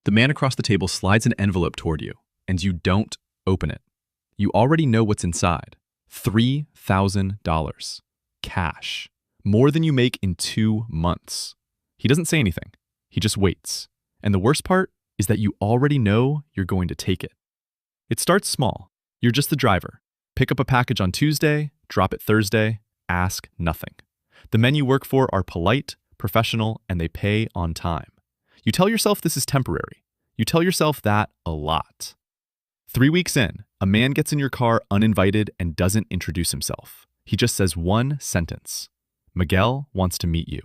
The man across the table slides an envelope toward you, and you don't open it. You already know what's inside. $3,000. Cash. More than you make in 2 months. He doesn't say anything. He just waits. And the worst part is that you already know you're going to take it. It starts small. You're just the driver. Pick up a package on Tuesday, drop it Thursday, ask nothing. The men you work for are polite, professional, and they pay on time. You tell yourself this is temporary. You tell yourself that a lot. 3 weeks in, a man gets in your car uninvited and doesn't introduce himself. He just says one sentence. Miguel wants to meet you.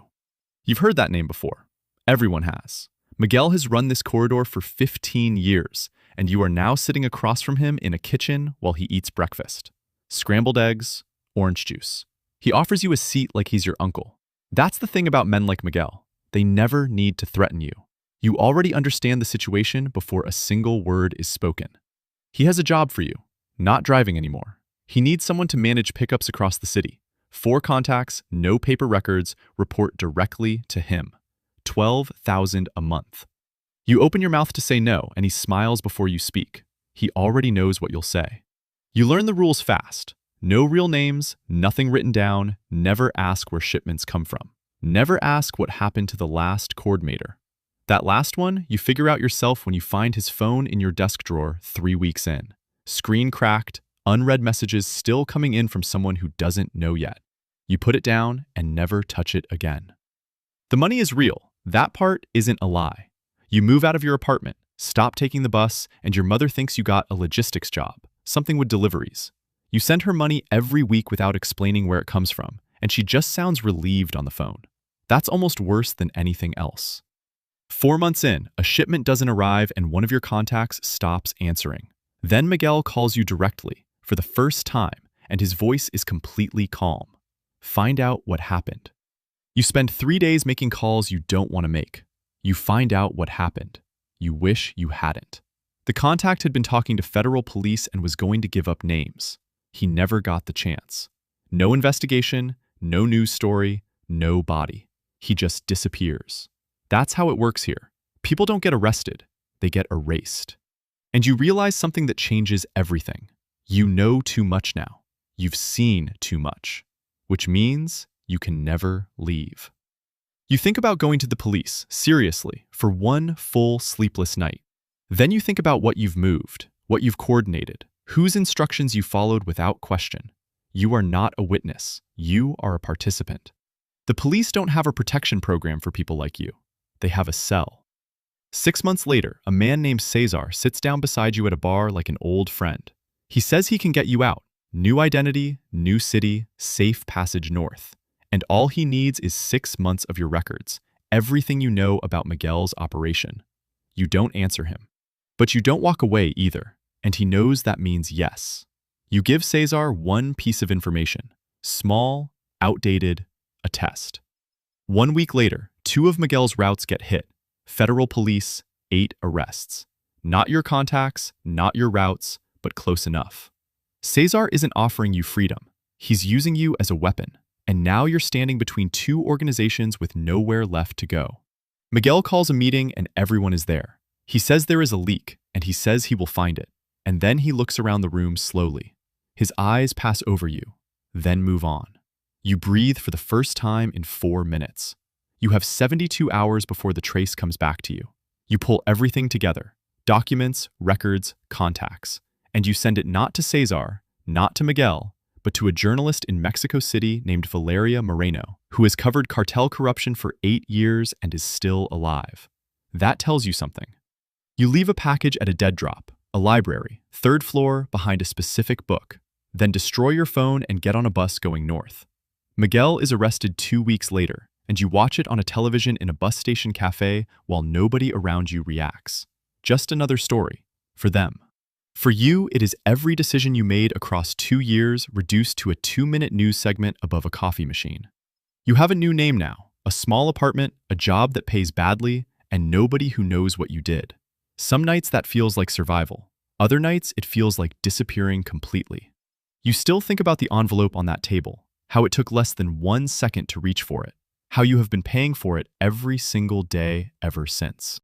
You've heard that name before. Everyone has. Miguel has run this corridor for 15 years, and you are now sitting across from him in a kitchen while he eats breakfast. Scrambled eggs, orange juice. He offers you a seat like he's your uncle. That's the thing about men like Miguel. They never need to threaten you. You already understand the situation before a single word is spoken. He has a job for you, not driving anymore. He needs someone to manage pickups across the city. 4 contacts, no paper records, report directly to him. $12,000 a month. You open your mouth to say no, and he smiles before you speak. He already knows what you'll say. You learn the rules fast. No real names, nothing written down, never ask where shipments come from. Never ask what happened to the last coordinator. That last one, you figure out yourself when you find his phone in your desk drawer 3 weeks in. Screen cracked, unread messages still coming in from someone who doesn't know yet. You put it down and never touch it again. The money is real. That part isn't a lie. You move out of your apartment, stop taking the bus, and your mother thinks you got a logistics job, something with deliveries. You send her money every week without explaining where it comes from, and she just sounds relieved on the phone. That's almost worse than anything else. 4 months in, a shipment doesn't arrive and one of your contacts stops answering. Then Miguel calls you directly, for the first time, and his voice is completely calm. Find out what happened. You spend 3 days making calls you don't want to make. You find out what happened. You wish you hadn't. The contact had been talking to federal police and was going to give up names. He never got the chance. No investigation, no news story, no body. He just disappears. That's how it works here. People don't get arrested, they get erased. And you realize something that changes everything. You know too much now. You've seen too much. Which means you can never leave. You think about going to the police, seriously, for one full sleepless night. Then you think about what you've moved, what you've coordinated, whose instructions you followed without question. You are not a witness. You are a participant. The police don't have a protection program for people like you. They have a cell. 6 months later, a man named Cesar sits down beside you at a bar like an old friend. He says he can get you out. New identity, new city, safe passage north. And all he needs is 6 months of your records, everything you know about Miguel's operation. You don't answer him. But you don't walk away either, and he knows that means yes. You give Cesar one piece of information, small, outdated, a test. 1 week later, 2 of Miguel's routes get hit. Federal police, 8 arrests. Not your contacts, not your routes, but close enough. Cesar isn't offering you freedom. He's using you as a weapon. And now you're standing between 2 organizations with nowhere left to go. Miguel calls a meeting and everyone is there. He says there is a leak, and he says he will find it. And then he looks around the room slowly. His eyes pass over you, then move on. You breathe for the first time in 4 minutes. You have 72 hours before the trace comes back to you. You pull everything together, documents, records, contacts, and you send it not to Cesar, not to Miguel, but to a journalist in Mexico City named Valeria Moreno, who has covered cartel corruption for 8 years and is still alive. That tells you something. You leave a package at a dead drop, a library, 3rd floor behind a specific book, then destroy your phone and get on a bus going north. Miguel is arrested 2 weeks later, and you watch it on a television in a bus station cafe while nobody around you reacts. Just another story, for them. For you, it is every decision you made across 2 years reduced to a 2-minute news segment above a coffee machine. You have a new name now, a small apartment, a job that pays badly, and nobody who knows what you did. Some nights that feels like survival. Other nights it feels like disappearing completely. You still think about the envelope on that table, how it took less than 1 second to reach for it, how you have been paying for it every single day ever since.